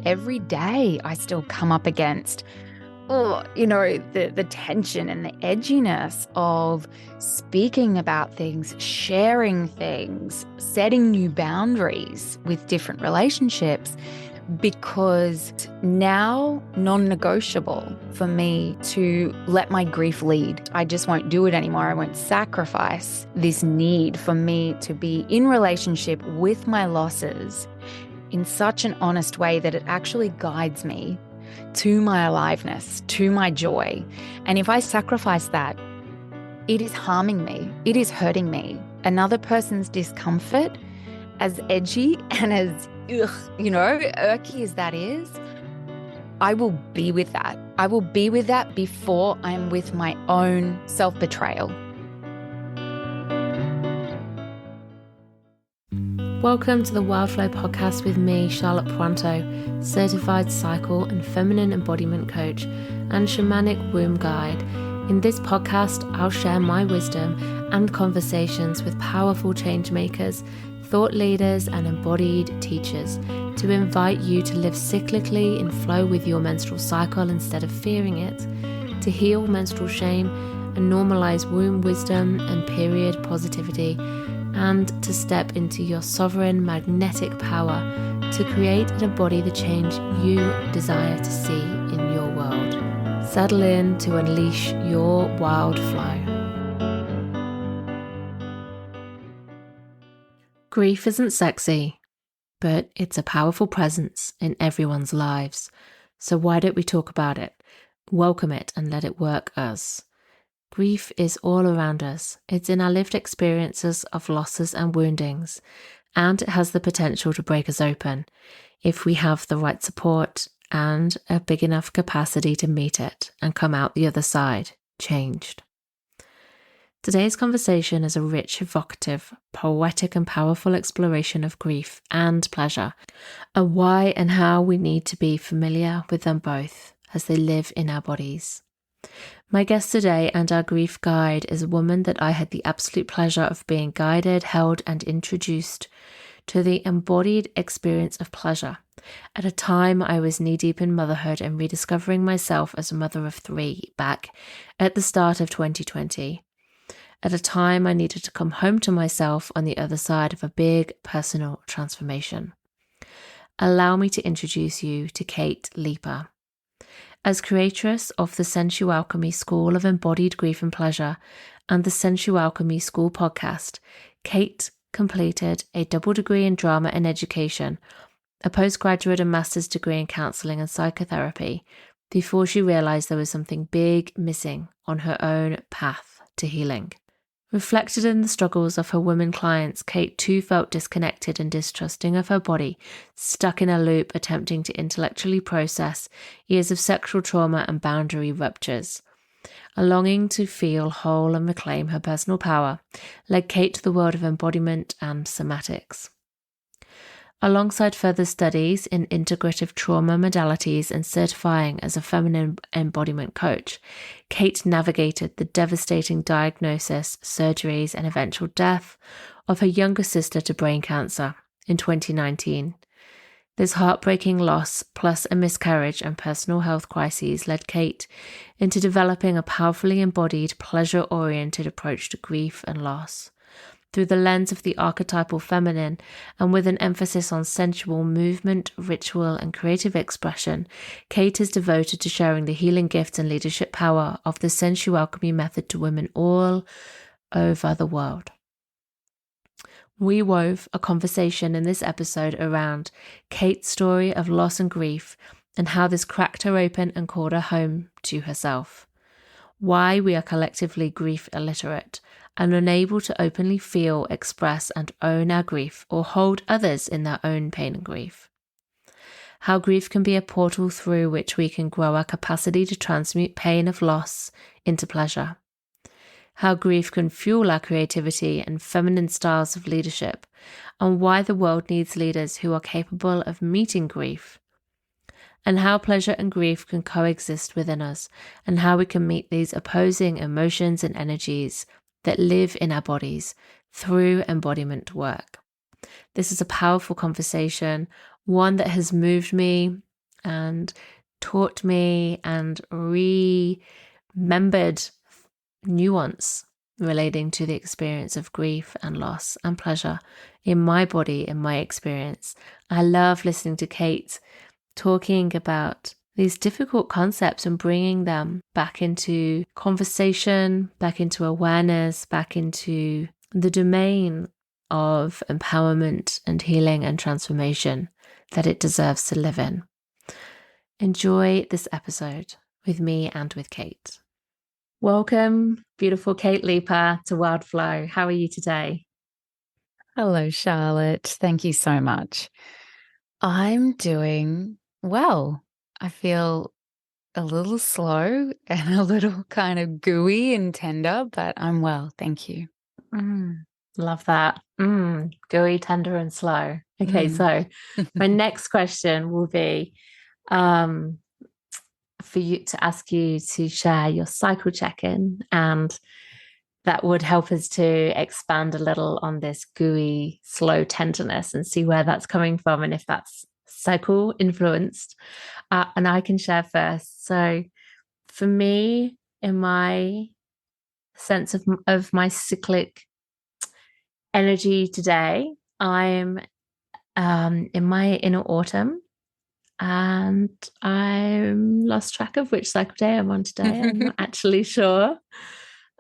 every day I still come up against, the tension and the edginess of speaking about things, sharing things, setting new boundaries with different relationships, because now non-negotiable for me to let my grief lead. I just won't do it anymore. I won't sacrifice this need for me to be in relationship with my losses in such an honest way that it actually guides me to my aliveness, to my joy. And if I sacrifice that, it is harming me. It is hurting me. Another person's discomfort, as edgy and as, irky as that is, I will be with that. I will be with that before I'm with my own self-betrayal. Welcome to the Wildflow Podcast with me, Charlotte Puanto, certified cycle and feminine embodiment coach and shamanic womb guide. In this podcast, I'll share my wisdom and conversations with powerful change makers, thought leaders, and embodied teachers to invite you to live cyclically in flow with your menstrual cycle instead of fearing it, to heal menstrual shame and normalize womb wisdom and period positivity, and to step into your sovereign magnetic power to create and embody the change you desire to see in your world. Settle in to unleash your wild flow. Grief isn't sexy, but it's a powerful presence in everyone's lives. So why don't we talk about it, welcome it, and let it work us? Grief is all around us. It's in our lived experiences of losses and woundings, and it has the potential to break us open if we have the right support and a big enough capacity to meet it and come out the other side changed. Today's conversation is a rich, evocative, poetic and powerful exploration of grief and pleasure, and why and how we need to be familiar with them both as they live in our bodies. My guest today and our grief guide is a woman that I had the absolute pleasure of being guided, held, and introduced to the embodied experience of pleasure. At a time I was knee-deep in motherhood and rediscovering myself as a mother of 3 back at the start of 2020. At a time I needed to come home to myself on the other side of a big personal transformation. Allow me to introduce you to Kate Leiper. As creatress of the SensuAlchemy School of Embodied Grief and Pleasure and the SensuAlchemy School Podcast, Kate completed a double degree in drama and education, a postgraduate and master's degree in counselling and psychotherapy, before she realised there was something big missing on her own path to healing. Reflected in the struggles of her women clients, Kate too felt disconnected and distrusting of her body, stuck in a loop attempting to intellectually process years of sexual trauma and boundary ruptures. A longing to feel whole and reclaim her personal power led Kate to the world of embodiment and somatics. Alongside further studies in integrative trauma modalities and certifying as a feminine embodiment coach, Kate navigated the devastating diagnosis, surgeries, and eventual death of her younger sister to brain cancer in 2019. This heartbreaking loss, plus a miscarriage and personal health crises, led Kate into developing a powerfully embodied, pleasure-oriented approach to grief and loss. Through the lens of the archetypal feminine and with an emphasis on sensual movement, ritual, and creative expression, Kate is devoted to sharing the healing gifts and leadership power of the SensuAlchemy Method to women all over the world. We wove a conversation in this episode around Kate's story of loss and grief and how this cracked her open and called her home to herself. Why we are collectively grief illiterate and unable to openly feel, express, and own our grief or hold others in their own pain and grief. How grief can be a portal through which we can grow our capacity to transmute pain of loss into pleasure. How grief can fuel our creativity and feminine styles of leadership, and why the world needs leaders who are capable of meeting grief. And how pleasure and grief can coexist within us, and how we can meet these opposing emotions and energies that live in our bodies through embodiment work. This is a powerful conversation, one that has moved me and taught me and remembered nuance relating to the experience of grief and loss and pleasure in my body, in my experience. I love listening to Kate talking about these difficult concepts and bringing them back into conversation, back into awareness, back into the domain of empowerment and healing and transformation that it deserves to live in. Enjoy this episode with me and with Kate. Welcome, beautiful Kate Leiper, to Wild Flow. How are you today? Hello, Charlotte. Thank you so much. I'm doing well. I feel a little slow and a little kind of gooey and tender, but I'm well. Thank you. Love that. Gooey, tender, and slow. Okay, so my next question will be for you to ask you to share your cycle check-in, and that would help us to expand a little on this gooey, slow tenderness and see where that's coming from and if that's cycle influenced. And I can share first. So for me, in my sense of my cyclic energy today, I'm in my inner autumn, and I'm lost track of which cycle day I'm on today. I'm not actually sure.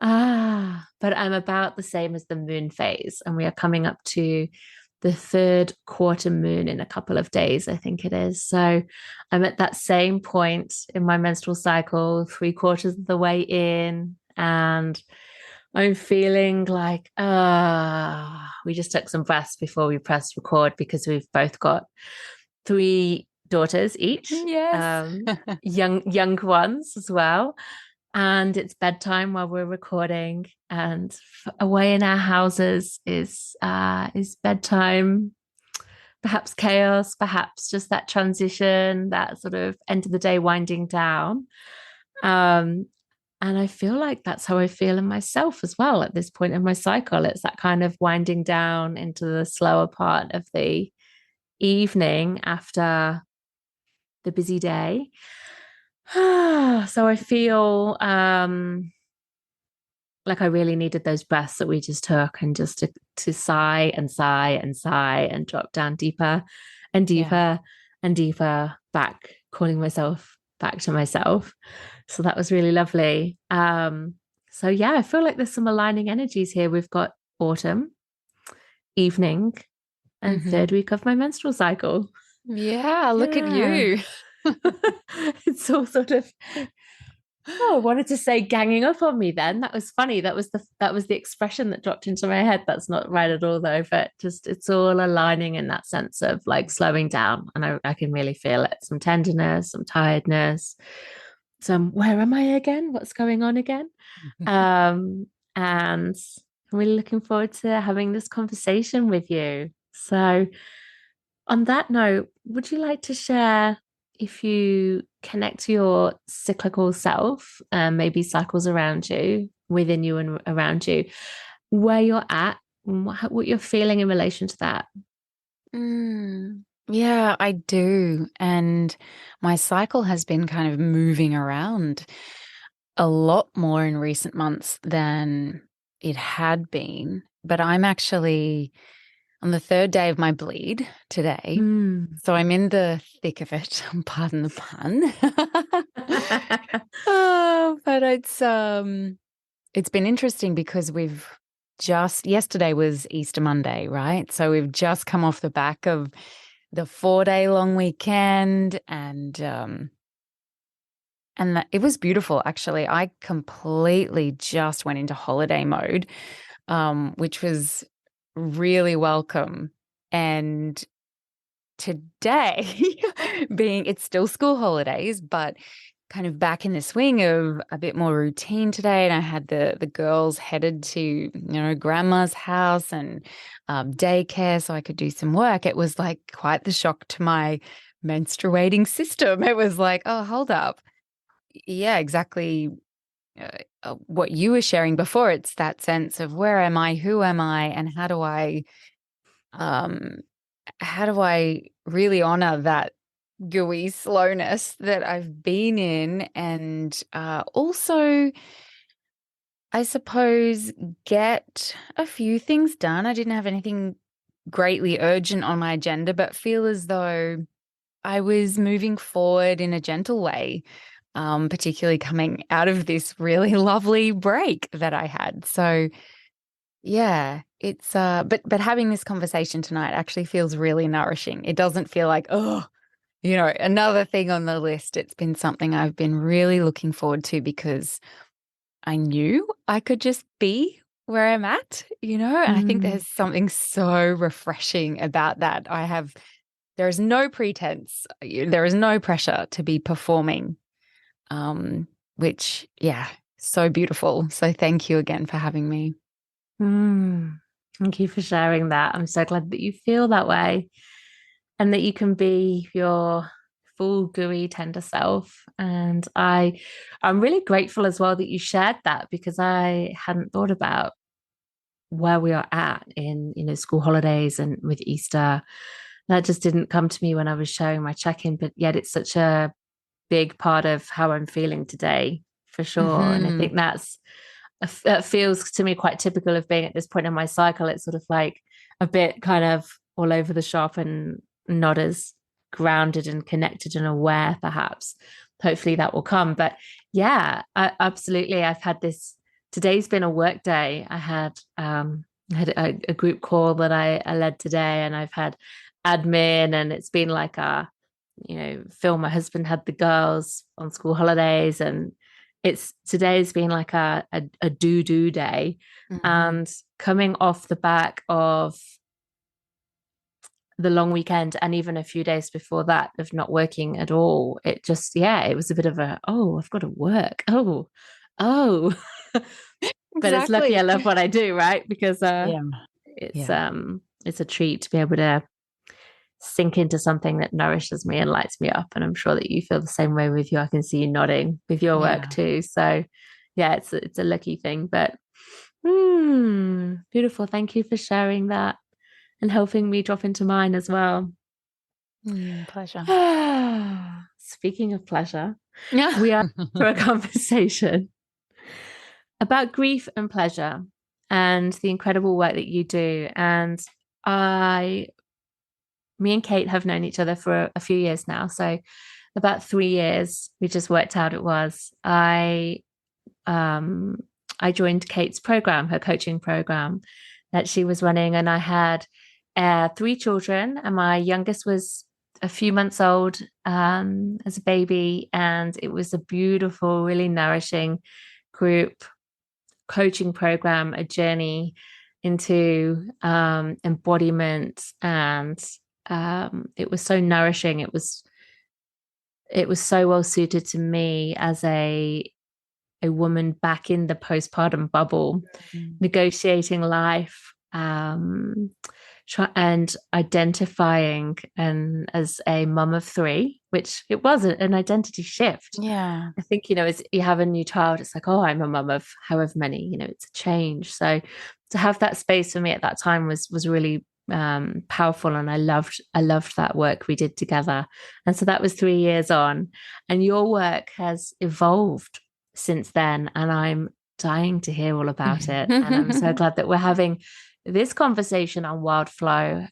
But I'm about the same as the moon phase, and we are coming up to the third quarter moon in a couple of days, I think it is. So I'm at that same point in my menstrual cycle, 3/4 of the way in, and I'm feeling like, we just took some breaths before we pressed record because we've both got 3 daughters each. Yes. young ones as well. And it's bedtime while we're recording, and away in our houses is bedtime, perhaps chaos, perhaps just that transition, that sort of end of the day winding down. And I feel like that's how I feel in myself as well at this point in my cycle. It's that kind of winding down into the slower part of the evening after the busy day. So I feel like I really needed those breaths that we just took, and just to sigh and sigh and sigh and drop down deeper and deeper and deeper, back, calling myself back to myself. So that was really lovely. So yeah, I feel like there's some aligning energies here. We've got autumn, evening, and third week of my menstrual cycle. Yeah, look at you. It's all sort of, I wanted to say ganging up on me then. That was funny. That was the expression that dropped into my head. That's not right at all though, but just it's all aligning in that sense of like slowing down. And I can really feel it. Some tenderness, some tiredness, some where am I again? What's going on again? And I'm really looking forward to having this conversation with you. So on that note, would you like to share, if you connect to your cyclical self, maybe cycles around you, within you and around you, where you're at, what you're feeling in relation to that? Yeah, I do. And my cycle has been kind of moving around a lot more in recent months than it had been. But I'm actually on the 3rd day of my bleed today. So I'm in the thick of it. Pardon the pun. But it's been interesting because yesterday was Easter Monday, right? So we've just come off the back of the 4-day long weekend, and it was beautiful, actually. I completely just went into holiday mode, which was really welcome. And today, it's still school holidays, but kind of back in the swing of a bit more routine today. And I had the girls headed to, grandma's house and daycare so I could do some work. It was like quite the shock to my menstruating system. It was like, oh, hold up. Yeah, exactly. What you were sharing before, it's that sense of where am I, who am I, and how do I really honor that gooey slowness that I've been in, and also, I suppose, get a few things done. I didn't have anything greatly urgent on my agenda, but feel as though I was moving forward in a gentle way, particularly coming out of this really lovely break that I had. So yeah, it's but having this conversation tonight actually feels really nourishing. It doesn't feel like, oh, another thing on the list. It's been something I've been really looking forward to because I knew I could just be where I'm at, and I think there's something so refreshing about that. There is no pretense, there is no pressure to be performing, which, yeah, so beautiful. So thank you again for having me. Thank you for sharing that. I'm so glad that you feel that way and that you can be your full gooey tender self. And I'm really grateful as well that you shared that, because I hadn't thought about where we are at in school holidays and with Easter. That just didn't come to me when I was sharing my check-in, but yet it's such a big part of how I'm feeling today, for sure. And I think that feels to me quite typical of being at this point in my cycle. It's sort of like a bit kind of all over the shop and not as grounded and connected and aware, perhaps. Hopefully that will come. But yeah, absolutely. I've had this, today's been a work day. I had a group call that I led today, and I've had admin, and it's been like Phil, my husband, had the girls on school holidays, and today's been like a do day. And coming off the back of the long weekend and even a few days before that of not working at all, it just, it was a bit of I've got to work. But it's lucky I love what I do, right? Because it's a treat to be able to sink into something that nourishes me and lights me up. And I'm sure that you feel the same way with you. I can see you nodding with your work too. So yeah, it's a lucky thing. But beautiful. Thank you for sharing that and helping me drop into mine as well. Pleasure. Speaking of pleasure, we are for a conversation about grief and pleasure and the incredible work that you do. And me and Kate have known each other for a few years now. So about 3 years, we just worked out it was. I joined Kate's program, her coaching program that she was running. And I had 3 children, and my youngest was a few months old as a baby. And it was a beautiful, really nourishing group coaching program, a journey into embodiment. And it was so nourishing. It was so well suited to me as a woman back in the postpartum bubble, negotiating life, and identifying as a mum of 3, which it was an identity shift. Yeah. I think, as you have a new child, it's like, oh, I'm a mum of however many, it's a change. So to have that space for me at that time was really powerful. And I loved that work we did together. And so that was 3 years on, and your work has evolved since then. And I'm dying to hear all about it. And I'm so glad that we're having this conversation on Wild Flow,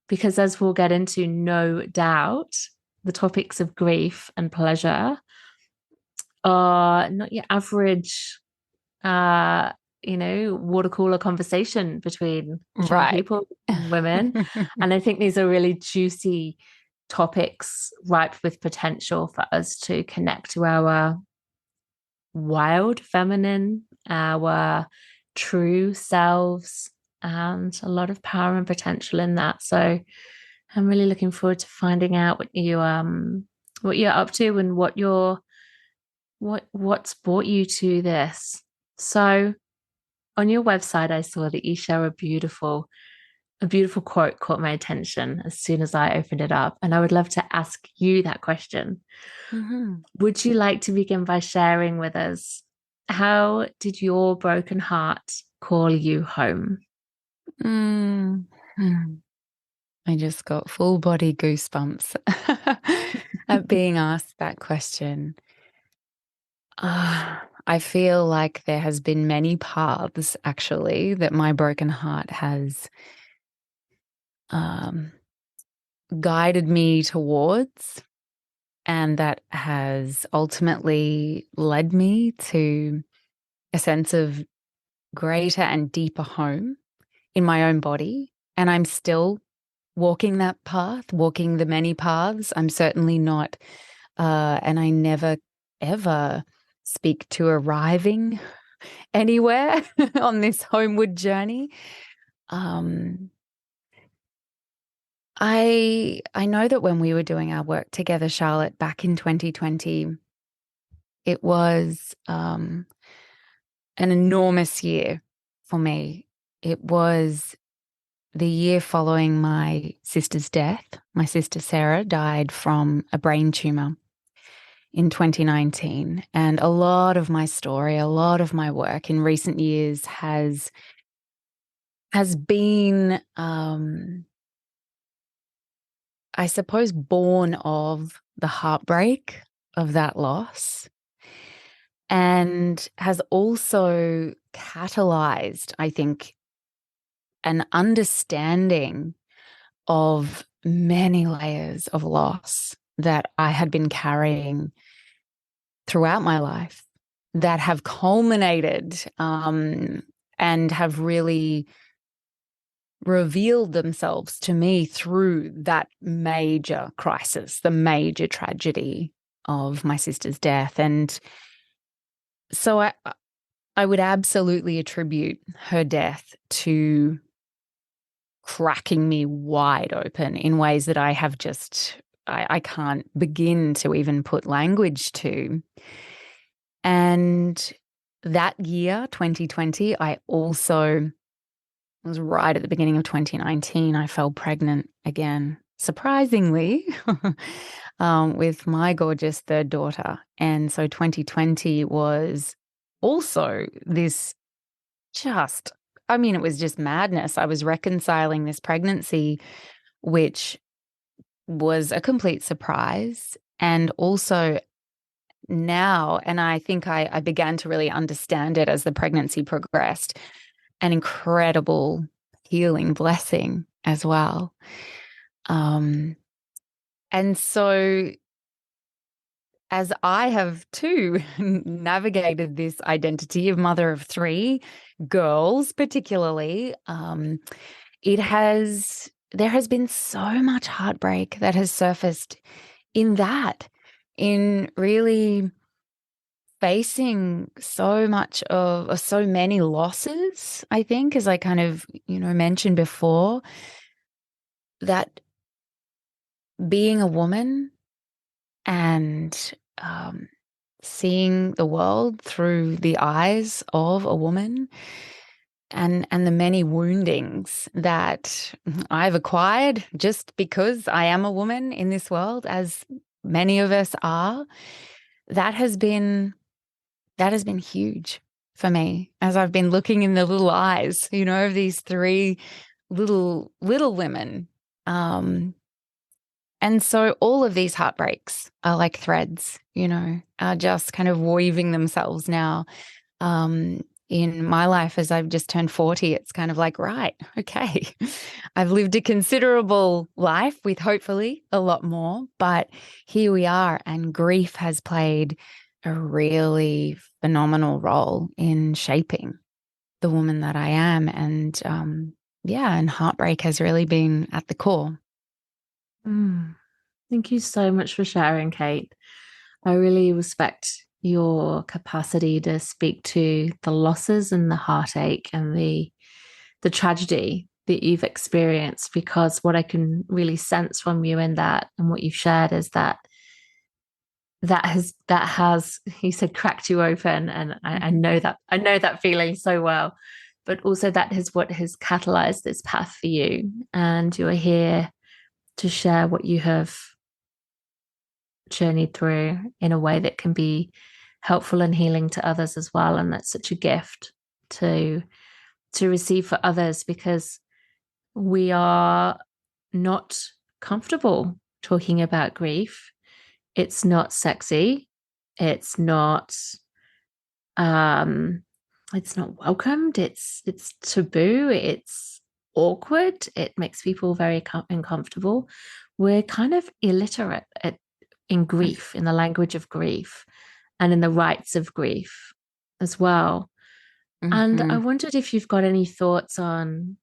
because as we'll get into, no doubt, the topics of grief and pleasure are not your average, water cooler conversation between people and women. And I think these are really juicy topics, ripe with potential for us to connect to our wild feminine, our true selves, and a lot of power and potential in that. So I'm really looking forward to finding out what you're up to and what's brought you to this. So on your website, I saw that you share a beautiful quote caught my attention as soon as I opened it up. And I would love to ask you that question. Would you like to begin by sharing with us, how did your broken heart call you home? I just got full body goosebumps at being asked that question. I feel like there has been many paths, actually, that my broken heart has guided me towards, and that has ultimately led me to a sense of greater and deeper home in my own body. And I'm still walking that path, walking the many paths. I'm certainly not, and I never, ever speak to arriving anywhere on this homeward journey. I know that when we were doing our work together, Charlotte, back in 2020, it was an enormous year for me. It was the year following my sister's death. My sister Sarah died from a brain tumor in 2019. And a lot of my story, a lot of my work in recent years has been, I suppose, born of the heartbreak of that loss, and has also catalyzed, I think, an understanding of many layers of loss that I had been carrying throughout my life that have culminated and have really revealed themselves to me through that major crisis, the major tragedy of my sister's death. And so I would absolutely attribute her death to cracking me wide open in ways that I have just, I can't begin to even put language to. And that year, 2020, I also was right at the beginning of 2019. I fell pregnant again, surprisingly, with my gorgeous third daughter. And so 2020 was also this it was just madness. I was reconciling this pregnancy, which was a complete surprise. And also now, and I think I began to really understand it as the pregnancy progressed, an incredible healing blessing as well. And so as I have too navigated this identity of mother of three girls, particularly, there has been so much heartbreak that has surfaced in really facing so many losses, I think, as I kind of, mentioned before, that being a woman and seeing the world through the eyes of a woman and the many woundings that I've acquired just because I am a woman in this world, as many of us are, that has been huge for me as I've been looking in the little eyes, of these three little women. And so all of these heartbreaks are like threads, are just kind of weaving themselves now. In my life, as I've just turned 40, it's kind of like, right, okay, I've lived a considerable life with hopefully a lot more, but here we are, and grief has played a really phenomenal role in shaping the woman that I am. And and heartbreak has really been at the core. Thank you so much for sharing, Kate. I really respect your capacity to speak to the losses and the heartache and the tragedy that you've experienced, because what I can really sense from you in that and what you've shared is that has you said cracked you open, and I know that feeling so well, but also that is what has catalyzed this path for you, and you are here to share what you have journeyed through in a way that can be helpful and healing to others as well. And that's such a gift to receive for others, because we are not comfortable talking about grief. It's not sexy. It's not welcomed. It's taboo. It's awkward. It makes people very uncomfortable. We're kind of illiterate in grief, in the language of grief, and in the rites of grief as well. And I wondered if you've got any thoughts on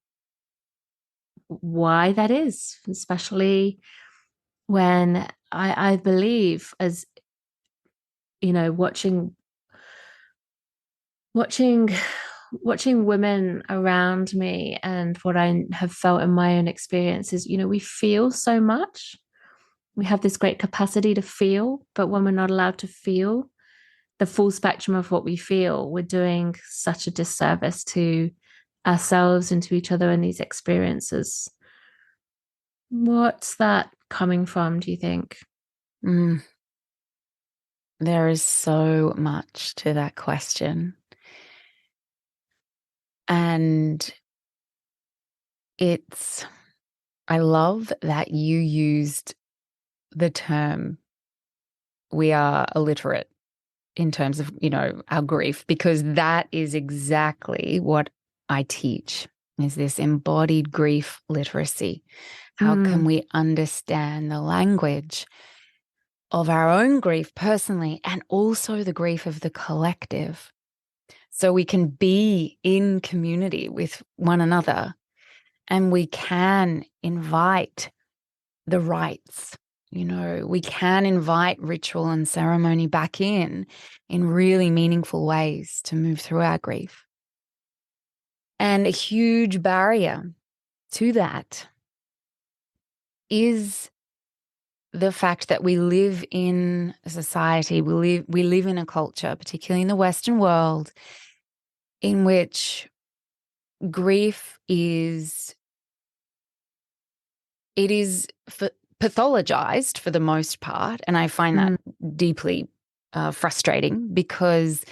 why that is, especially when I believe, as you know, watching women around me and what I have felt in my own experiences, you know, we feel so much. We have this great capacity to feel, but when we're not allowed to feel the full spectrum of what we feel, we're doing such a disservice to ourselves and to each other in these experiences. What's that coming from, do you think? There is so much to that question. And I love that you used the term, we are illiterate in terms of, you know, our grief, because that is exactly what I teach, is this embodied grief literacy. How can we understand the language of our own grief personally and also the grief of the collective, so we can be in community with one another and we can invite the rites, you know, we can invite ritual and ceremony back in really meaningful ways to move through our grief. And a huge barrier to that is the fact that we live in a society, we live in a culture, particularly in the Western world, in which grief is pathologized for the most part. And I find that deeply frustrating because,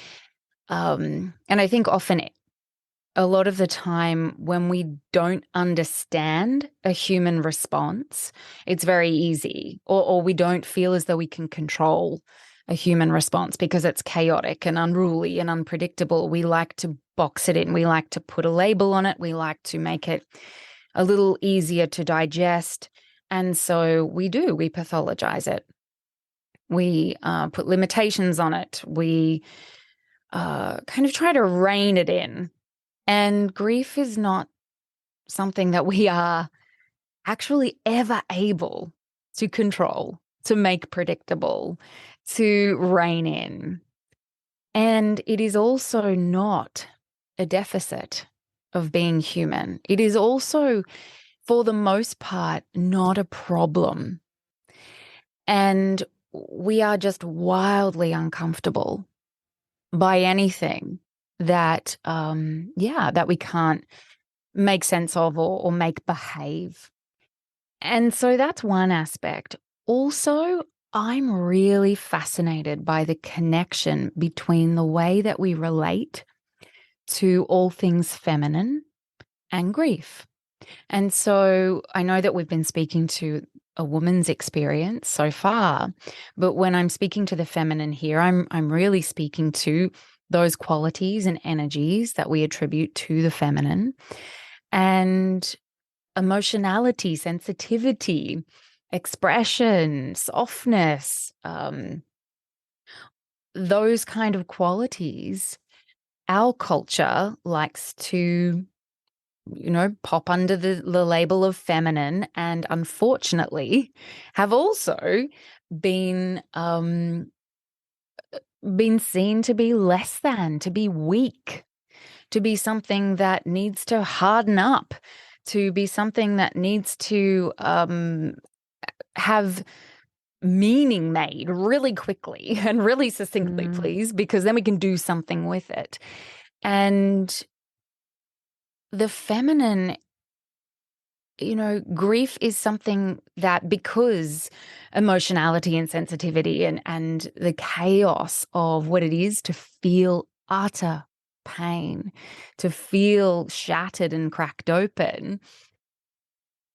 and I think often a lot of the time when we don't understand a human response, it's very easy, or we don't feel as though we can control a human response because it's chaotic and unruly and unpredictable. We like to box it in. We like to put a label on it. We like to make it a little easier to digest. And so we pathologize it. We put limitations on it. We kind of try to rein it in. And grief is not something that we are actually ever able to control, to make predictable, to rein in. And it is also not a deficit of being human. It is also, for the most part, not a problem. And we are just wildly uncomfortable by anything that, that we can't make sense of or make behave. And so that's one aspect. Also, I'm really fascinated by the connection between the way that we relate to all things feminine and grief. And so I know that we've been speaking to a woman's experience so far, but when I'm speaking to the feminine here, I'm really speaking to those qualities and energies that we attribute to the feminine, and emotionality, sensitivity, expression, softness, those kind of qualities. Our culture likes to, you know, pop under the label of feminine, and unfortunately have also been seen to be less than, to be weak, to be something that needs to harden up, to be something that needs to have meaning made really quickly and really succinctly, please, because then we can do something with it. And the feminine, you know, grief is something that, because emotionality and sensitivity and the chaos of what it is to feel utter pain, to feel shattered and cracked open,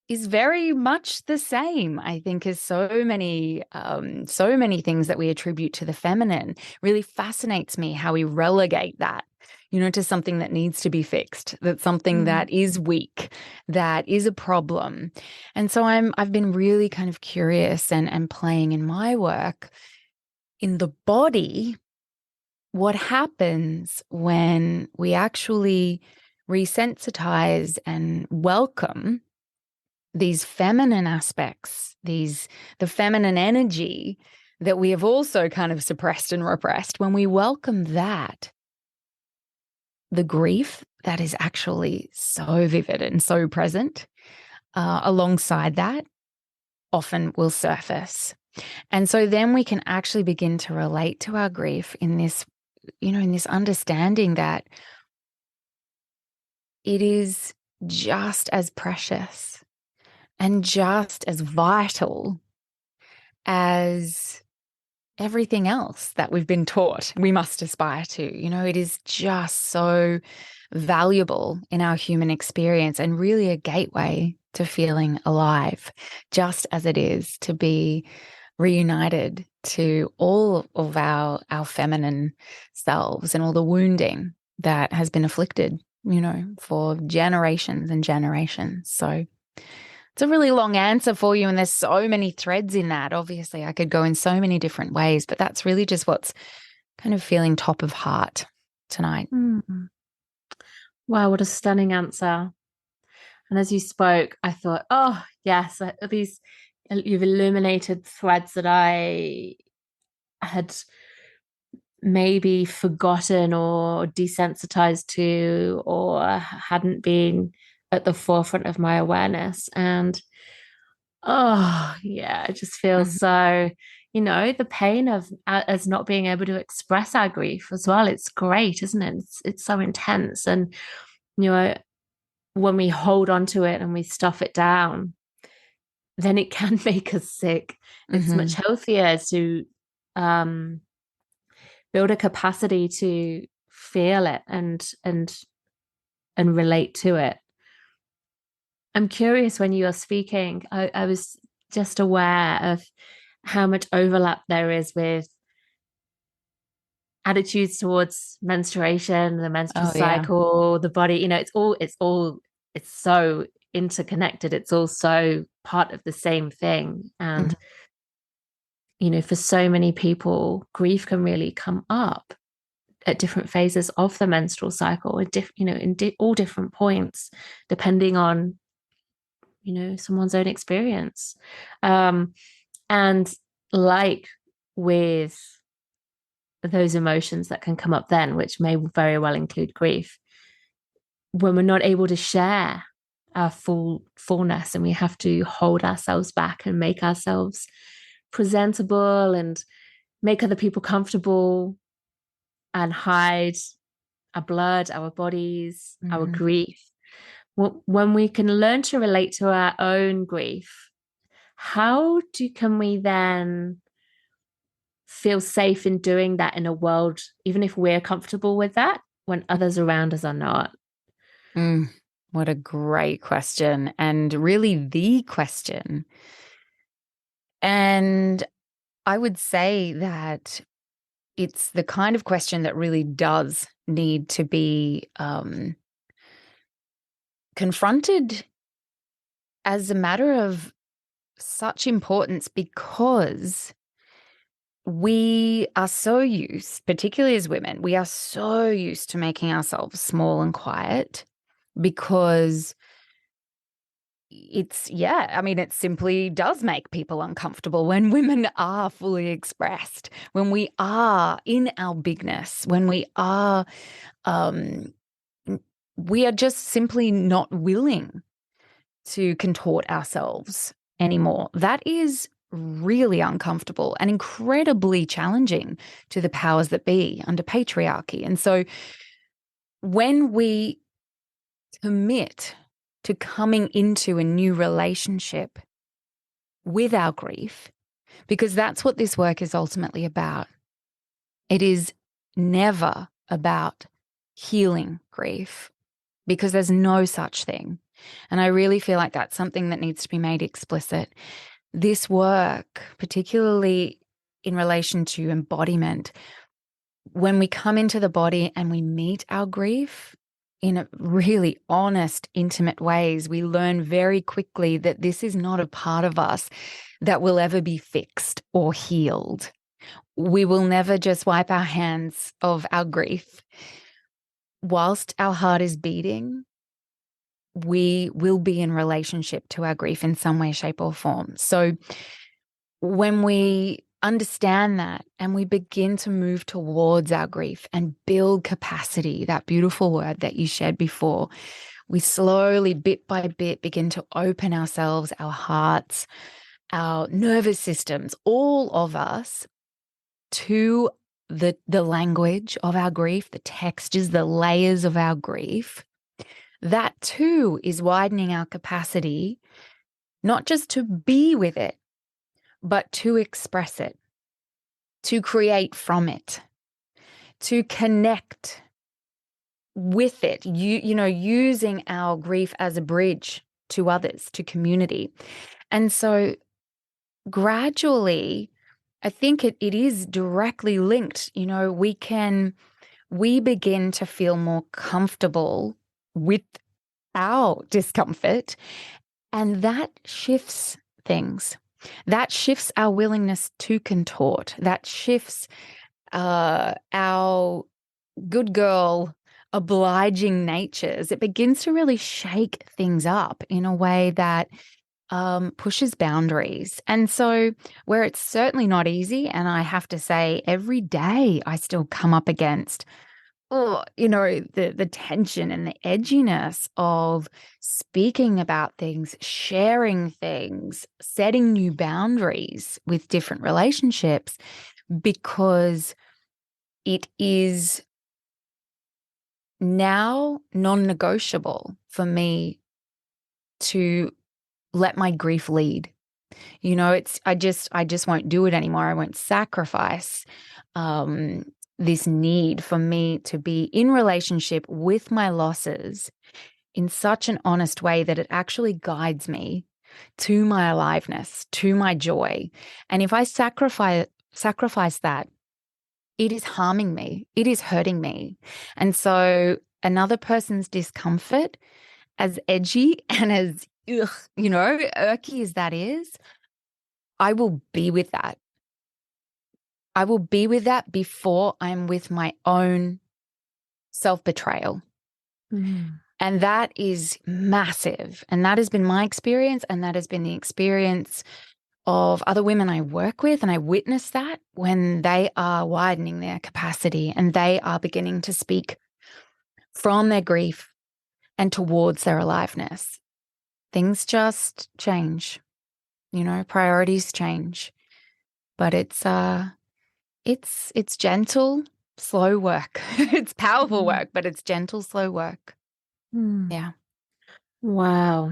is very much the same, I think, as so many things that we attribute to the feminine. Really fascinates me how we relegate that, to something that needs to be fixed, that's something that is weak, that is a problem. And so I've been really kind of curious and playing in my work in the body, what happens when we actually resensitize and welcome these feminine aspects, the feminine energy that we have also kind of suppressed and repressed. When we welcome that, the grief that is actually so vivid and so present alongside that often will surface. And so then we can actually begin to relate to our grief in this, in this understanding that it is just as precious and just as vital as everything else that we've been taught we must aspire to. It is just so valuable in our human experience and really a gateway to feeling alive, just as it is to be reunited to all of our feminine selves and all the wounding that has been afflicted, for generations and generations. So it's a really long answer for you, and there's so many threads in that. Obviously, I could go in so many different ways, but that's really just what's kind of feeling top of heart tonight. Wow, what a stunning answer. And as you spoke, I thought, oh, yes, you've illuminated threads that I had maybe forgotten or desensitized to, or hadn't been at the forefront of my awareness. And oh yeah, it just feels so, the pain of as not being able to express our grief as well. It's great, isn't it? It's so intense. And when we hold on to it and we stuff it down, then it can make us sick. It's much healthier to build a capacity to feel it and relate to it. I'm curious, when you are speaking, I was just aware of how much overlap there is with attitudes towards menstruation, the menstrual cycle, the body. It's so interconnected. It's all so part of the same thing. And for so many people, grief can really come up at different phases of the menstrual cycle, all different points, depending on someone's own experience. And like with those emotions that can come up then, which may very well include grief, when we're not able to share our fullness, and we have to hold ourselves back and make ourselves presentable and make other people comfortable and hide our blood, our bodies, our grief. When we can learn to relate to our own grief, can we then feel safe in doing that in a world, even if we're comfortable with that, when others around us are not? What a great question, and really the question. And I would say that it's the kind of question that really does need to be confronted as a matter of such importance, because we are so used, particularly as women, we are so used to making ourselves small and quiet, because it simply does make people uncomfortable when women are fully expressed, when we are in our bigness, when we are just simply not willing to contort ourselves anymore. That is really uncomfortable and incredibly challenging to the powers that be under patriarchy. And so when we commit to coming into a new relationship with our grief, because that's what this work is ultimately about. It is never about healing grief, because there's no such thing. And I really feel like that's something that needs to be made explicit. This work, particularly in relation to embodiment, when we come into the body and we meet our grief in a really honest, intimate ways, we learn very quickly that this is not a part of us that will ever be fixed or healed. We will never just wipe our hands of our grief. Whilst our heart is beating, we will be in relationship to our grief in some way, shape, or form. So when we understand that and we begin to move towards our grief and build capacity, that beautiful word that you shared before, we slowly, bit by bit, begin to open ourselves, our hearts, our nervous systems, all of us, to the language of our grief, the textures, the layers of our grief. That too is widening our capacity, not just to be with it, but to express it, to create from it, to connect with it, using our grief as a bridge to others, to community. And so gradually, I think it is directly linked. We begin to feel more comfortable with our discomfort, and that shifts things. That shifts our willingness to contort. That shifts our good girl, obliging natures. It begins to really shake things up in a way that pushes boundaries. And so where it's certainly not easy, and I have to say every day I still come up against the tension and the edginess of speaking about things, sharing things, setting new boundaries with different relationships, because it is now non-negotiable for me to let my grief lead. I just won't do it anymore. I won't sacrifice this need for me to be in relationship with my losses in such an honest way that it actually guides me to my aliveness, to my joy. And if I sacrifice that, it is harming me. It is hurting me. And so another person's discomfort, as edgy and as irky as that is, I will be with that. I will be with that before I'm with my own self-betrayal. Mm. And that is massive. And that has been my experience. And that has been the experience of other women I work with. And I witness that when they are widening their capacity and they are beginning to speak from their grief and towards their aliveness. Things just change. Priorities change. But it's gentle, slow work. It's powerful work, but it's gentle, slow work. Mm. Yeah. Wow.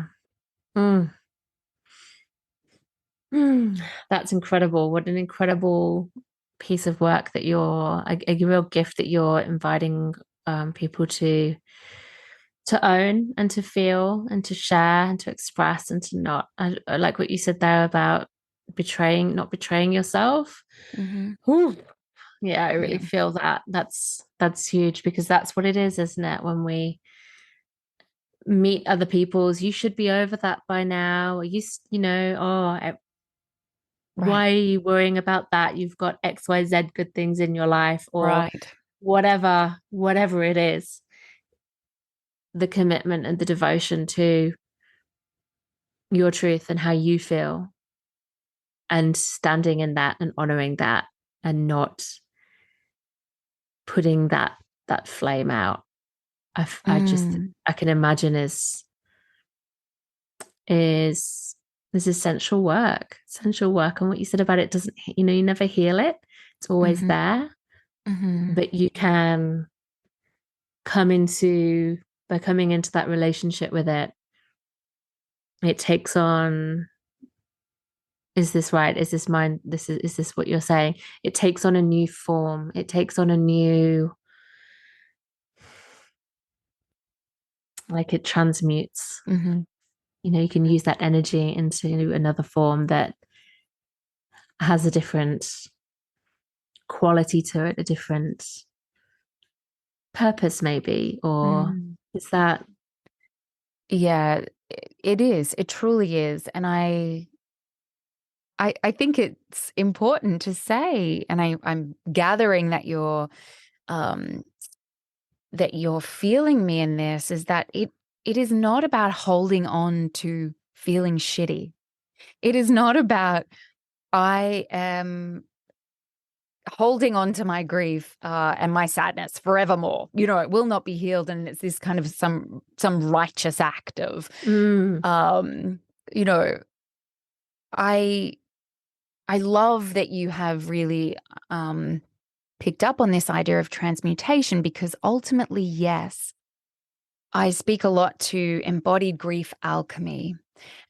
Mm. That's incredible. What an incredible piece of work that you're, a real gift that you're inviting people to own and to feel and to share and to express and to not. I like what you said there about not betraying yourself. Mm-hmm. Yeah, I really feel that. That's huge, because that's what it is, isn't it? When we meet other people's, you should be over that by now. Why are you worrying about that? You've got XYZ good things in your life, or Right. whatever it is. The commitment and the devotion to your truth and how you feel, and standing in that and honoring that, and not putting that flame out. I can imagine is this essential work. And what you said about it doesn't, you never heal it. It's always there. But you can by coming into that relationship with it, it takes on, is this right? Is this mine? Is this what you're saying? It takes on a new form. It takes on a new like it transmutes. Mm-hmm. You know, you can use that energy into another form that has a different quality to it, a different purpose, maybe. Or Mm. is that? Yeah, it is. It truly is. And I think it's important to say, and I'm gathering um that you're feeling me in this, is that it is not about holding on to feeling shitty. It is not about I am holding on to my grief and my sadness forevermore. You know, it will not be healed, and it's this kind of some righteous act of, you know, I I love that you have really picked up on this idea of transmutation, because ultimately, yes, I speak a lot to embodied grief alchemy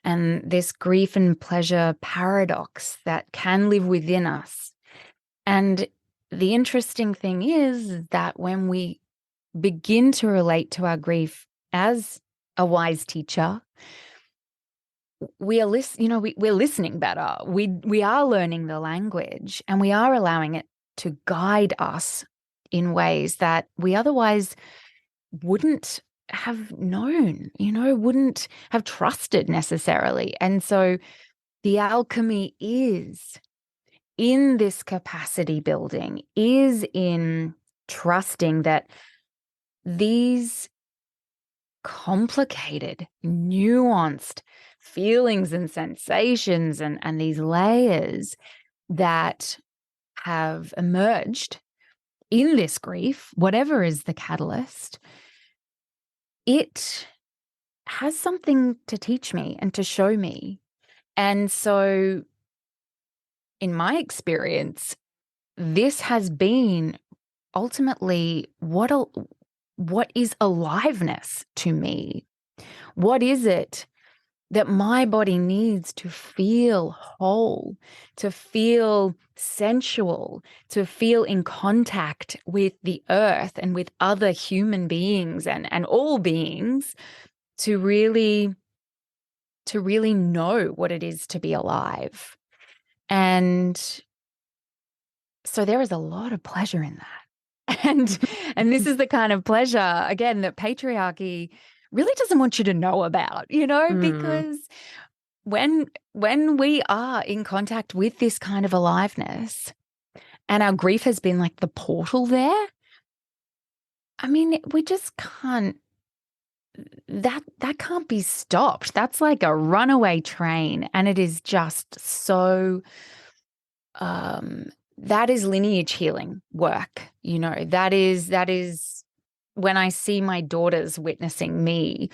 and this grief and pleasure paradox that can live within us. And the interesting thing is that when we begin to relate to our grief as a wise teacher, we are we're listening better. We are learning the language, and we are allowing it to guide us in ways that we otherwise wouldn't have known, wouldn't have trusted necessarily. And so the alchemy is in this capacity building, is in trusting that these complicated, nuanced feelings and sensations and these layers that have emerged in this grief, whatever is the catalyst, it has something to teach me and to show me. And so, in my experience, this has been ultimately what is aliveness to me? What is it that my body needs to feel whole, to feel sensual, to feel in contact with the earth and with other human beings and all beings, to really know what it is to be alive? And so there is a lot of pleasure in that. And this is the kind of pleasure, again, that patriarchy really doesn't want you to know about, because when we are in contact with this kind of aliveness, and our grief has been like the portal there, I mean, we just can't, that can't be stopped. That's like a runaway train, and it is just so that is lineage healing work. That is when I see my daughters witnessing me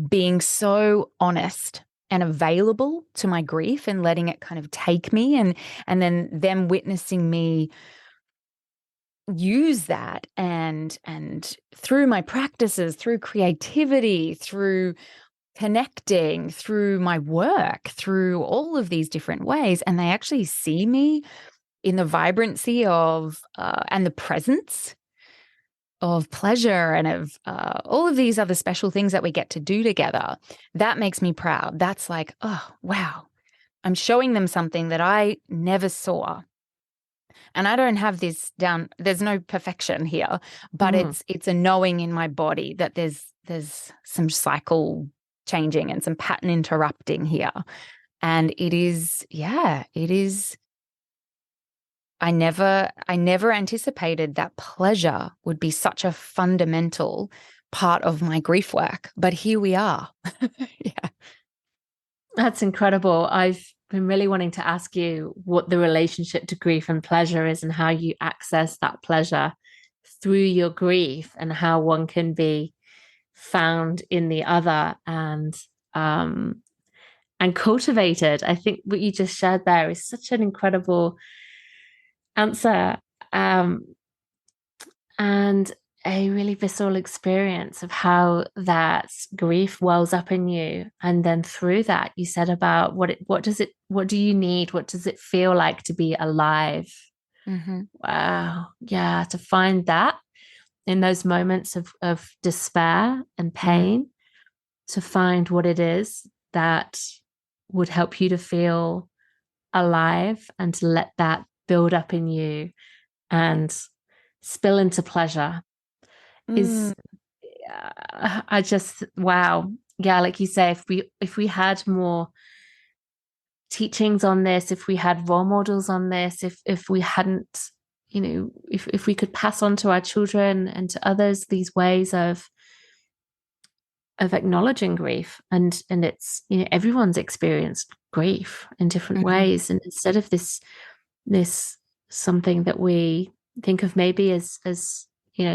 being so honest and available to my grief and letting it kind of take me, and then them witnessing me use that and through my practices, through creativity, through connecting, through my work, through all of these different ways, and they actually see me in the vibrancy of and the presence of pleasure and of all of these other special things that we get to do together. That makes me proud. That's like, oh, wow, I'm showing them something that I never saw. And I don't have this down. There's no perfection here, but it's a knowing in my body that there's some cycle changing and some pattern interrupting here. And it is. I never anticipated that pleasure would be such a fundamental part of my grief work, but here we are. Yeah. That's incredible. I've been really wanting to ask you what the relationship to grief and pleasure is, and how you access that pleasure through your grief, and how one can be found in the other and cultivated. I think what you just shared there is such an incredible answer, and a really visceral experience of how that grief wells up in you. And then through that, you said about what do you need? What does it feel like to be alive? Mm-hmm. Wow. Yeah. To find that in those moments of despair and pain, to find what it is that would help you to feel alive, and to let that build up in you and spill into pleasure is I just, wow. Yeah, like you say, if we had more teachings on this, if we had role models on this, if we hadn't, if we could pass on to our children and to others these ways of acknowledging grief, and it's, everyone's experienced grief in different ways, and instead of this something that we think of maybe as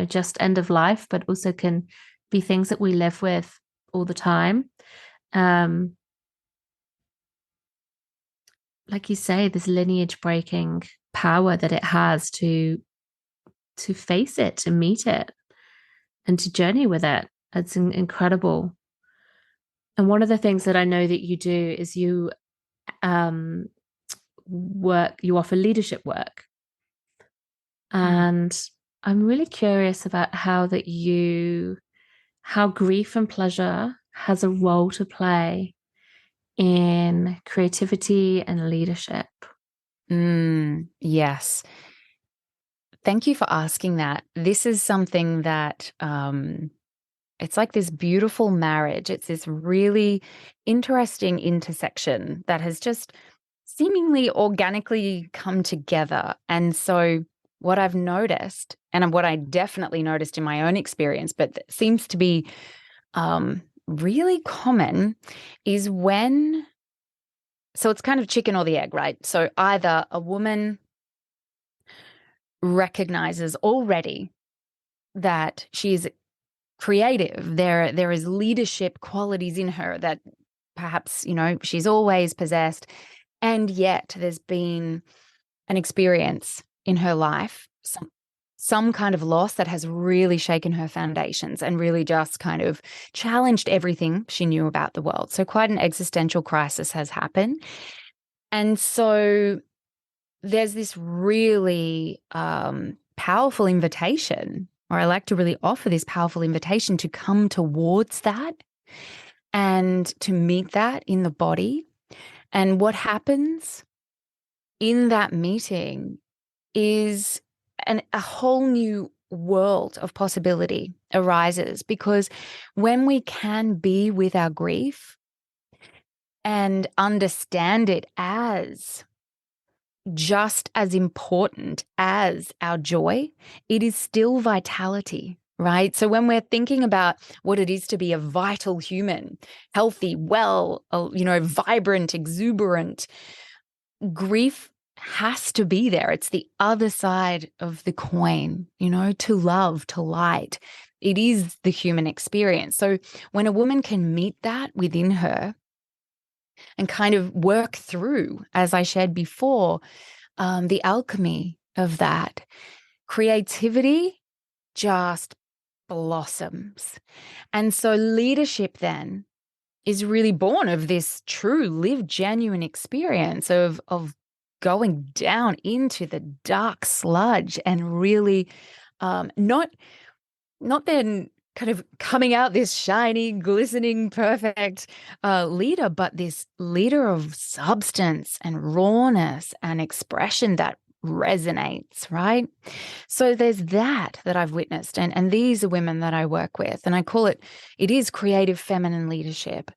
just end of life, but also can be things that we live with all the time. Like you say, this lineage breaking power that it has to face it, to meet it, and to journey with it. It's incredible. And one of the things that I know that you do is you offer leadership work. And I'm really curious about how grief and pleasure has a role to play in creativity and leadership. Yes. Thank you for asking that. This is something that it's like this beautiful marriage. It's this really interesting intersection that has just seemingly organically come together. And so what I've noticed, and what I definitely noticed in my own experience, but seems to be really common, is so it's kind of chicken or the egg, right? So either a woman recognizes already that she is creative, there is leadership qualities in her that perhaps, she's always possessed, and yet there's been an experience in her life, some kind of loss that has really shaken her foundations and really just kind of challenged everything she knew about the world. So quite an existential crisis has happened. And so there's this really powerful invitation, or I like to really offer this powerful invitation to come towards that and to meet that in the body. And what happens in that meeting is a whole new world of possibility arises, because when we can be with our grief and understand it as just as important as our joy, it is still vitality, right? So when we're thinking about what it is to be a vital human, healthy, well, vibrant, exuberant, grief has to be there. It's the other side of the coin, to love, to light. It is the human experience. So when a woman can meet that within her and kind of work through, as I shared before, the alchemy of that, creativity just blossoms. And so leadership then is really born of this true lived genuine experience of going down into the dark sludge and really not then kind of coming out this shiny, glistening, perfect leader, but this leader of substance and rawness and expression that resonates, right? So there's that I've witnessed. And these are women that I work with. And I call it is creative feminine leadership.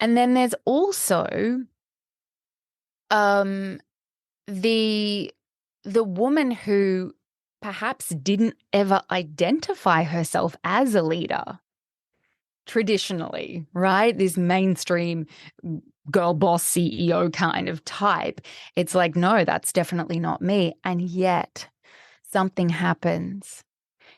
And then there's also the woman who perhaps didn't ever identify herself as a leader traditionally, right? This mainstream girl boss CEO kind of type. It's like, no, that's definitely not me. And yet something happens.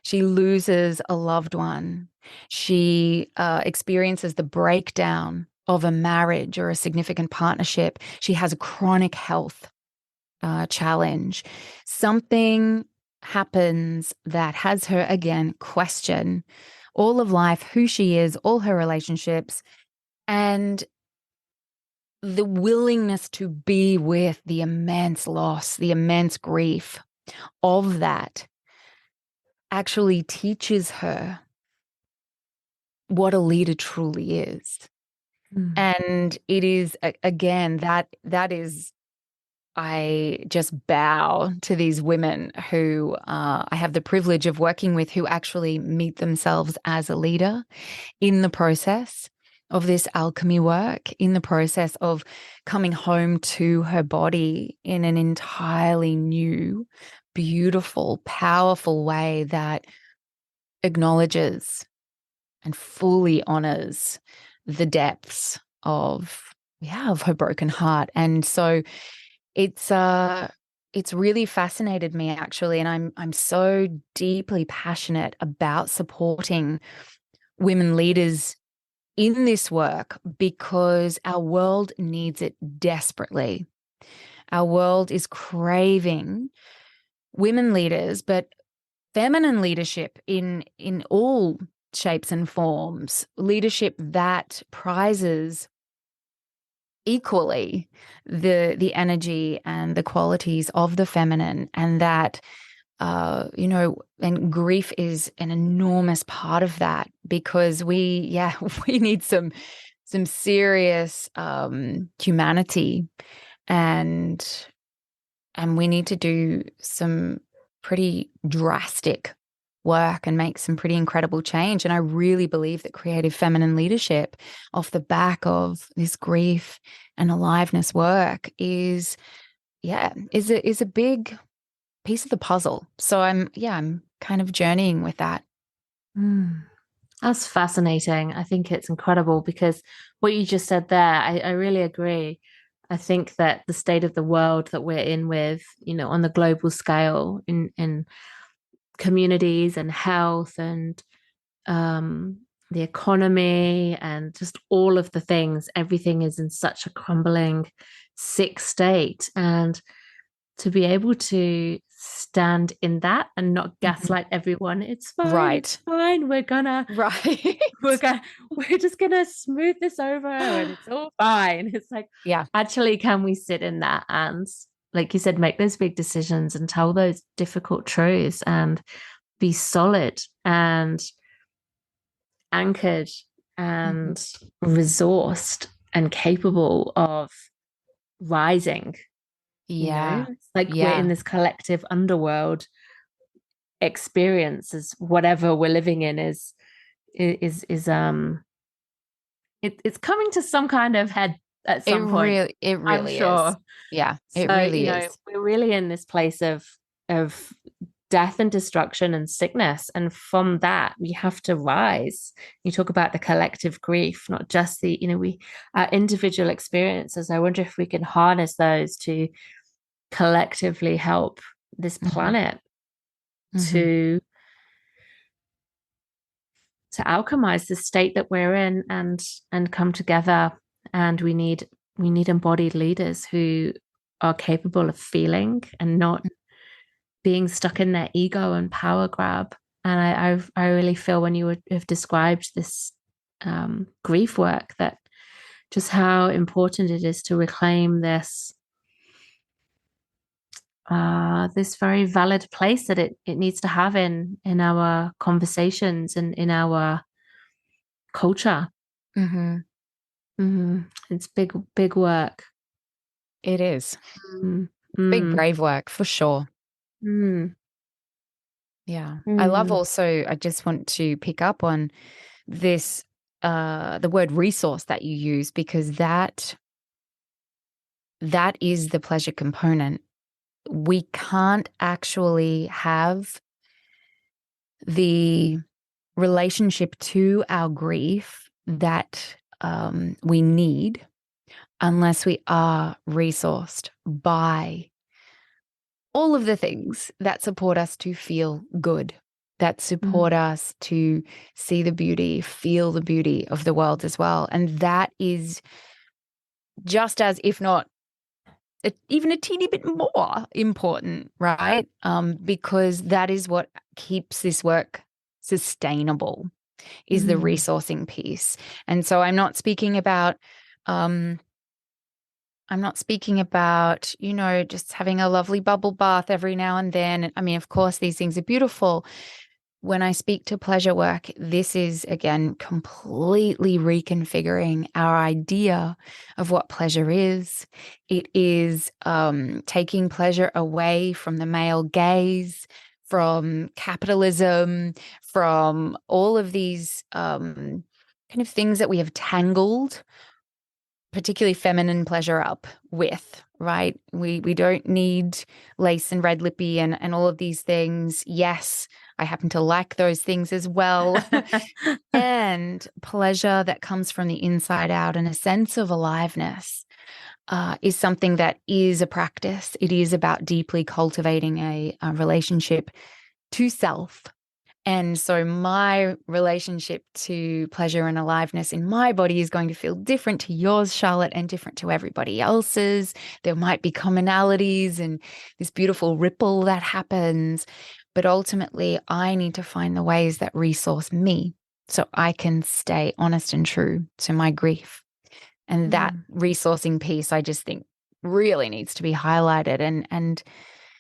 She loses a loved one. She experiences the breakdown of a marriage or a significant partnership. She has a chronic health challenge. Something happens that has her again question all of life, who she is, all her relationships, and the willingness to be with the immense loss, the immense grief of that, actually teaches her what a leader truly is. And it is, again, that is, I just bow to these women who I have the privilege of working with, who actually meet themselves as a leader in the process of this alchemy work, in the process of coming home to her body in an entirely new, beautiful, powerful way that acknowledges and fully honors the depths of her broken heart. And so it's really fascinated me, actually, and I'm so deeply passionate about supporting women leaders in this work because our world needs it desperately. Our world is craving women leaders, but feminine leadership in all shapes and forms, leadership that prizes equally the energy and the qualities of the feminine, and that and grief is an enormous part of that, because we need some serious humanity, and we need to do some pretty drastic work and make some pretty incredible change. And I really believe that creative feminine leadership off the back of this grief and aliveness work is a big piece of the puzzle. So I'm kind of journeying with that. That's fascinating. I think it's incredible because what you just said there, I really agree. I think that the state of the world that we're in with, on the global scale in communities and health and the economy and just all of the things, everything is in such a crumbling, sick state. And to be able to stand in that and not gaslight everyone, it's fine, right? It's fine. We're just gonna smooth this over, and it's all fine. It's like, actually, can we sit in that and, like you said, make those big decisions and tell those difficult truths and be solid and anchored and resourced and capable of rising. It's like we're in this collective underworld experience, as whatever we're living in is it's coming to some kind of head at some point. It really I'm sure. is. Yeah, it So, really is. We're really in this place of death and destruction and sickness, and from that we have to rise. You talk about the collective grief, not just the our individual experiences. I wonder if we can harness those to collectively help this planet to alchemize the state that we're in and come together. And we need embodied leaders who are capable of feeling and not being stuck in their ego and power grab. And I really feel when you have described this grief work, that just how important it is to reclaim this very valid place that it needs to have in our conversations and in our culture. It's big work. It is. Big brave work for sure. Yeah. I love also, I just want to pick up on this, the word resource that you use, because that is the pleasure component. We can't actually have the relationship to our grief that we need unless we are resourced by all of the things that support us to feel good, that support us to see the beauty, feel the beauty of the world as well. And that is just as, if not even a teeny bit more important, right? Because that is what keeps this work sustainable, is the resourcing piece. And so I'm not speaking about just having a lovely bubble bath every now and then. I mean, of course, these things are beautiful, when I speak to pleasure work, this is, again, completely reconfiguring our idea of what pleasure is. It is taking pleasure away from the male gaze, from capitalism, from all of these kind of things that we have tangled, particularly feminine pleasure, up with, right? We don't need lace and red lippy and all of these things. Yes, I happen to like those things as well. And pleasure that comes from the inside out and a sense of aliveness is something that is a practice. It is about deeply cultivating a relationship to self. And so my relationship to pleasure and aliveness in my body is going to feel different to yours, Charlotte, and different to everybody else's. There might be commonalities and this beautiful ripple that happens. But ultimately, I need to find the ways that resource me so I can stay honest and true to my grief. And that resourcing piece, I just think, really needs to be highlighted. And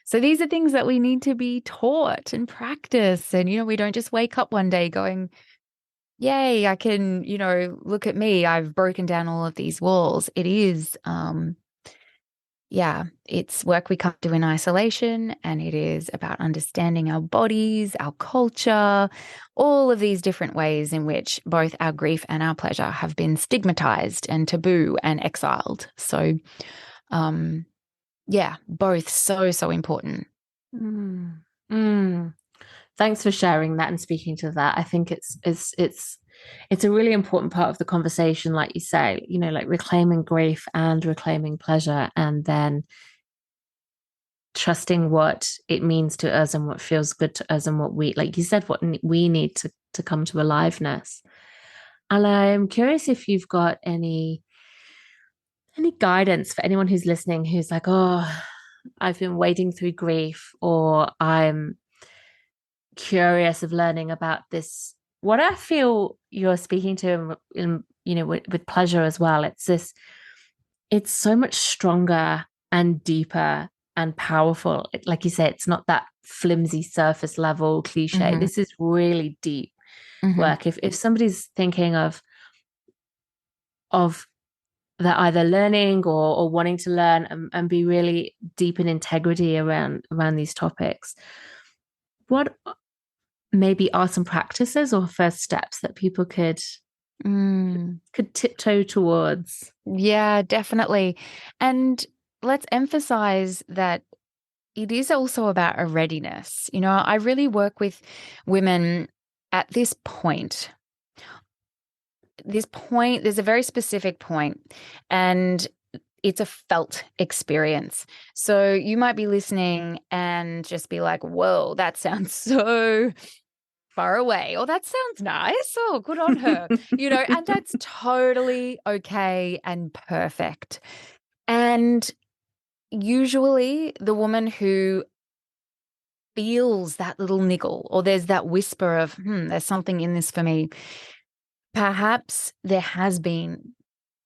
so these are things that we need to be taught and practice. And, we don't just wake up one day going, yay, I can, look at me. I've broken down all of these walls. It is, it's work we can't do in isolation. And it is about understanding our bodies, our culture, all of these different ways in which both our grief and our pleasure have been stigmatized and taboo and exiled. So, both so important. Thanks for sharing that and speaking to that. I think it's a really important part of the conversation, like you say, like reclaiming grief and reclaiming pleasure, and then trusting what it means to us and what feels good to us and what we, like you said, what we need to come to aliveness. And I'm curious if you've got any guidance for anyone who's listening who's like, oh, I've been wading through grief, or I'm curious of learning about this. What I feel you're speaking to with pleasure as well. It's so much stronger and deeper and powerful. Like you say, it's not that flimsy surface level cliche. Mm-hmm. This is really deep work. If somebody's thinking of they're either learning or wanting to learn and be really deep in integrity around these topics, what maybe are some practices or first steps that people could tiptoe towards? Yeah, definitely. And let's emphasize that it is also about a readiness. I really work with women at this point. There's a very specific point, and it's a felt experience. So you might be listening and just be like, whoa, that sounds so far away. Or that sounds nice. Oh, good on her. And that's totally okay and perfect. And usually the woman who feels that little niggle, or there's that whisper of, there's something in this for me, perhaps there has been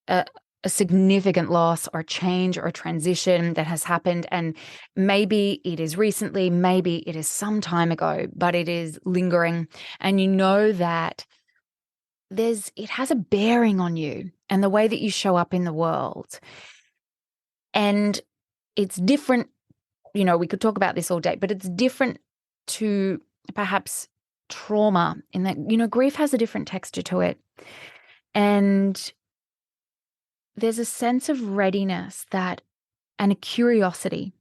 a significant loss or change or transition that has happened. And maybe it is recently, maybe it is some time ago, but it is lingering. And that it has a bearing on you and the way that you show up in the world. And it's different. We could talk about this all day, but it's different to perhaps trauma in that, grief has a different texture to it. And there's a sense of readiness and a curiosity.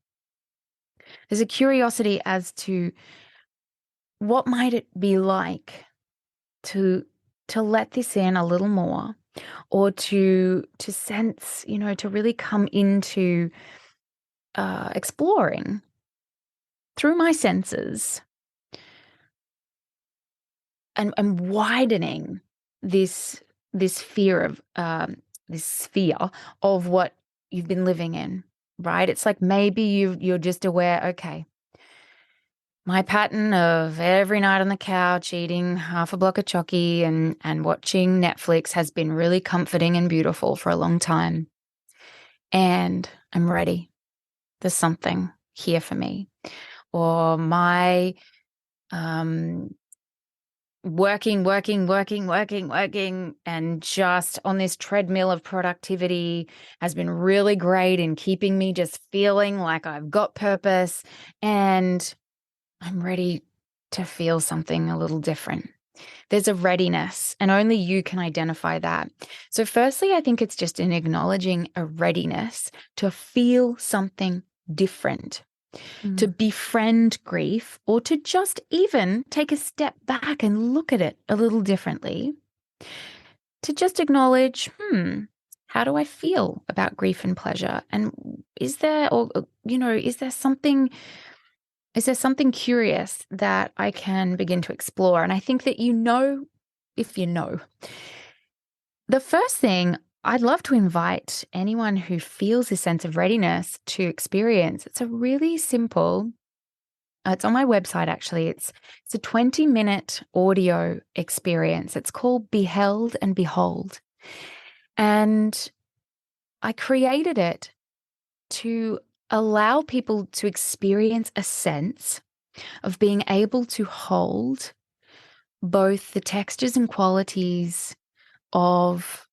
There's a curiosity as to what might it be like to let this in a little more, or to sense, to really come into exploring through my senses and widening this fear of this sphere of what you've been living in, right? It's like maybe you're just aware, okay, my pattern of every night on the couch eating half a block of chocky and watching Netflix has been really comforting and beautiful for a long time. And I'm ready. There's something here for me. Or my working, and just on this treadmill of productivity has been really great in keeping me just feeling like I've got purpose, and I'm ready to feel something a little different. There's a readiness, and only you can identify that. So firstly, I think it's just in acknowledging a readiness to feel something different, to befriend grief, or to just even take a step back and look at it a little differently, to just acknowledge, how do I feel about grief and pleasure? And is there, or, is there something curious that I can begin to explore? And I think that if you know. The first thing I'd love to invite anyone who feels this sense of readiness to experience. It's a really simple, it's on my website actually. It's a 20-minute audio experience. It's called Beheld and Behold. And I created it to allow people to experience a sense of being able to hold both the textures and qualities of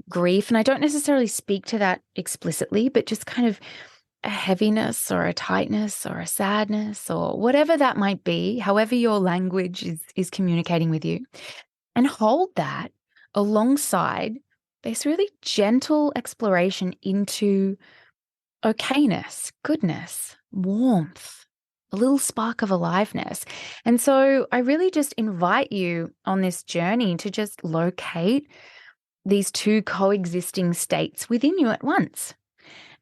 grief. And I don't necessarily speak to that explicitly, but just kind of a heaviness or a tightness or a sadness or whatever that might be, however your language is communicating with you, and hold that alongside this really gentle exploration into okayness, goodness, warmth, a little spark of aliveness. And so I really just invite you on this journey to just locate these two coexisting states within you at once.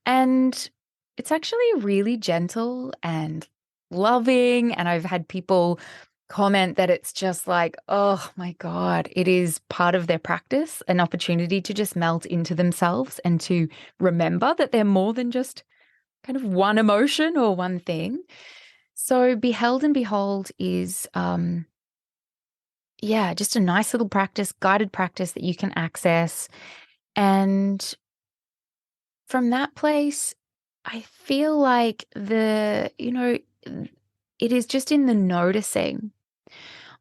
And it's actually really gentle and loving. And I've had people comment that it's just like, oh my God, it is part of their practice, an opportunity to just melt into themselves and to remember that they're more than just kind of one emotion or one thing. So Beheld and Behold is, just a nice little practice, guided practice that you can access. And from that place, I feel like it is just in the noticing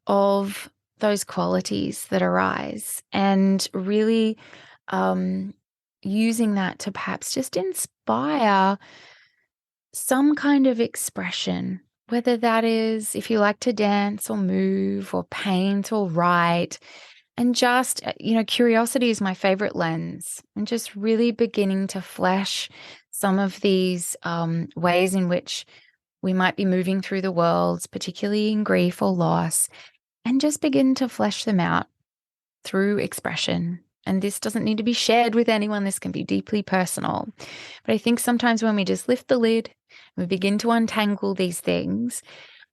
of those qualities that arise and really using that to perhaps just inspire some kind of expression, whether that is if you like to dance or move or paint or write. And just, curiosity is my favorite lens, and just really beginning to flesh some of these ways in which we might be moving through the world, particularly in grief or loss, and just begin to flesh them out through expression. And this doesn't need to be shared with anyone. This can be deeply personal. But I think sometimes when we just lift the lid, we begin to untangle these things,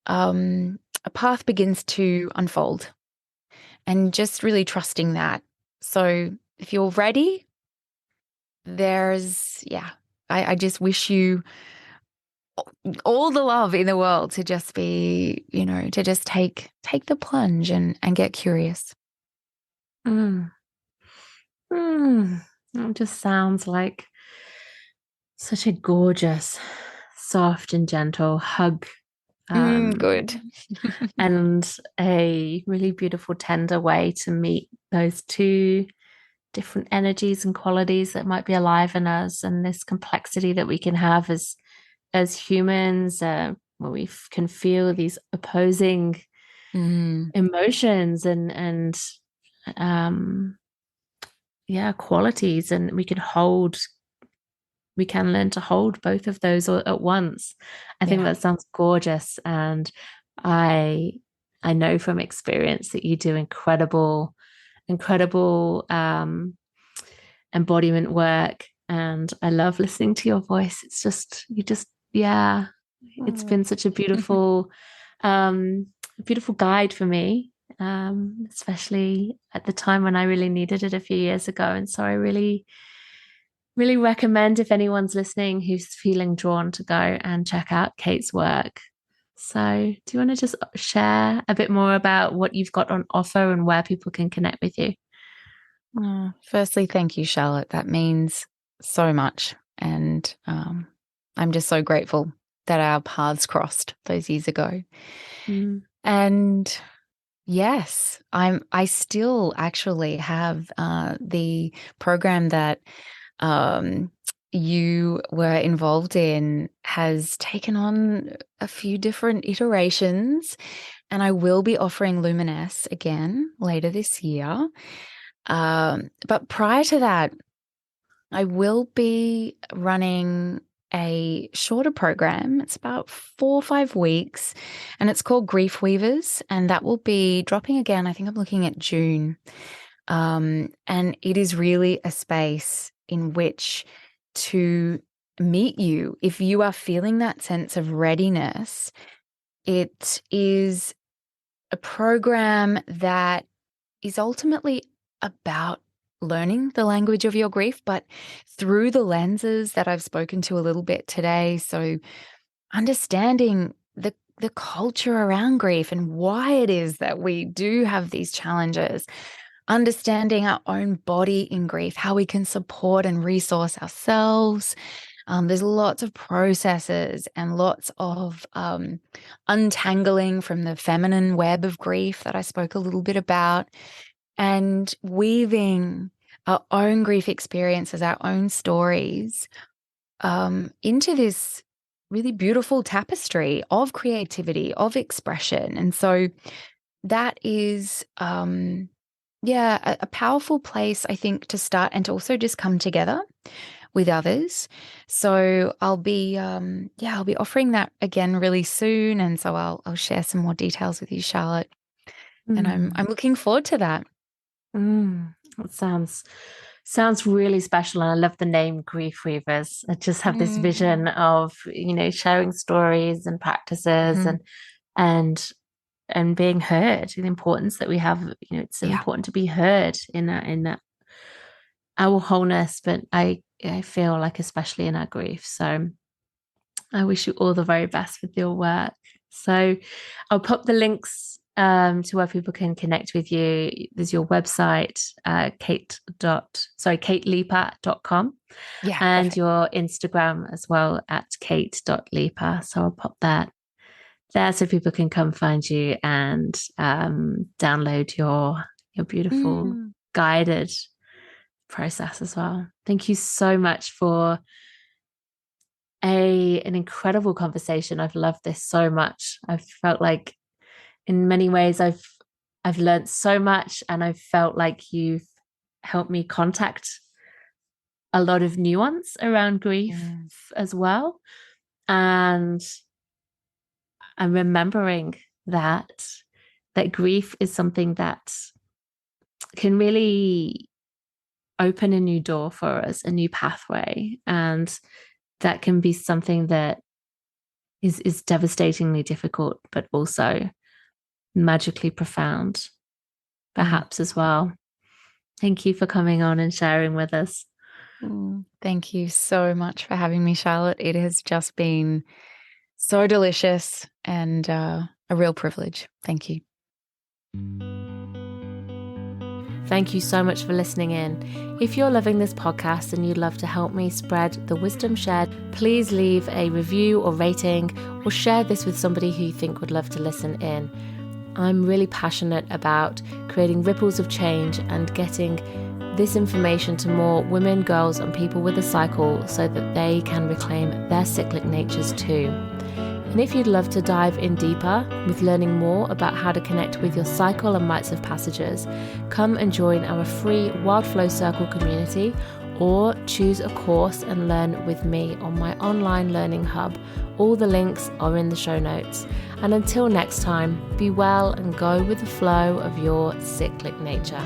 a path begins to unfold. And just really trusting that. So if you're ready, I just wish you all the love in the world to just be, to just take the plunge and get curious. It just sounds like such a gorgeous, soft and gentle hug. Good. And a really beautiful, tender way to meet those two different energies and qualities that might be alive in us, and this complexity that we can have as humans, where we can feel these opposing emotions and qualities, and we can learn to hold both of those at once. I think that sounds gorgeous. And I know from experience that you do incredible embodiment work. And I love listening to your voice. It's just, it's been such a beautiful, beautiful guide for me, especially at the time when I really needed it a few years ago. And so I really recommend, if anyone's listening who's feeling drawn, to go and check out Kate's work. So do you want to just share a bit more about what you've got on offer and where people can connect with you? Firstly, thank you, Charlotte. That means so much. And I'm just so grateful that our paths crossed those years ago. And Yes, I still actually have the program that you were involved in has taken on a few different iterations, and I will be offering Luminous again later this year. But prior to that, I will be running a shorter program. It's about 4 or 5 weeks, and it's called Grief Weavers, and that will be dropping again. I think I'm looking at June. And it is really a space in which to meet you if you are feeling that sense of readiness. It is a program that is ultimately about learning the language of your grief, but through the lenses that I've spoken to a little bit today. So understanding the culture around grief and why it is that we do have these challenges, understanding our own body in grief, how we can support and resource ourselves. There's lots of processes and lots of untangling from the feminine web of grief that I spoke a little bit about, and weaving our own grief experiences, our own stories into this really beautiful tapestry of creativity, of expression. And so that is, a powerful place, I think, to start and to also just come together with others. So I'll be offering that again really soon. And so I'll share some more details with you, Charlotte. And I'm looking forward to that. That sounds really special, and I love the name Grief Weavers. I just have this vision of, sharing stories and practices and being heard. The importance that we have, it's important to be heard in that our wholeness, but I feel like especially in our grief. So I wish you all the very best with your work. So I'll pop the links to where people can connect with you. There's your website, kateleiper.com, and perfect. Your Instagram as well at kate.leiper. So I'll pop that there so people can come find you and download your beautiful guided process as well. Thank you so much for an incredible conversation. I've loved this so much. I've felt like in many ways I've learned so much, and I've felt like you've helped me contact a lot of nuance around grief as well. And I'm remembering that grief is something that can really open a new door for us, a new pathway, and that can be something that is devastatingly difficult, but also magically profound, perhaps as well. Thank you for coming on and sharing with us. Thank you so much for having me, Charlotte. It has just been so delicious and a real privilege. Thank you. Thank you so much for listening in. If you're loving this podcast and you'd love to help me spread the wisdom shared, please leave a review or rating, or share this with somebody who you think would love to listen in. I'm really passionate about creating ripples of change and getting this information to more women, girls, and people with a cycle so that they can reclaim their cyclic natures too. And if you'd love to dive in deeper with learning more about how to connect with your cycle and rites of passages, come and join our free Wild Flow Circle community, or choose a course and learn with me on my online learning hub. All the links are in the show notes. And until next time, be well and go with the flow of your cyclic nature.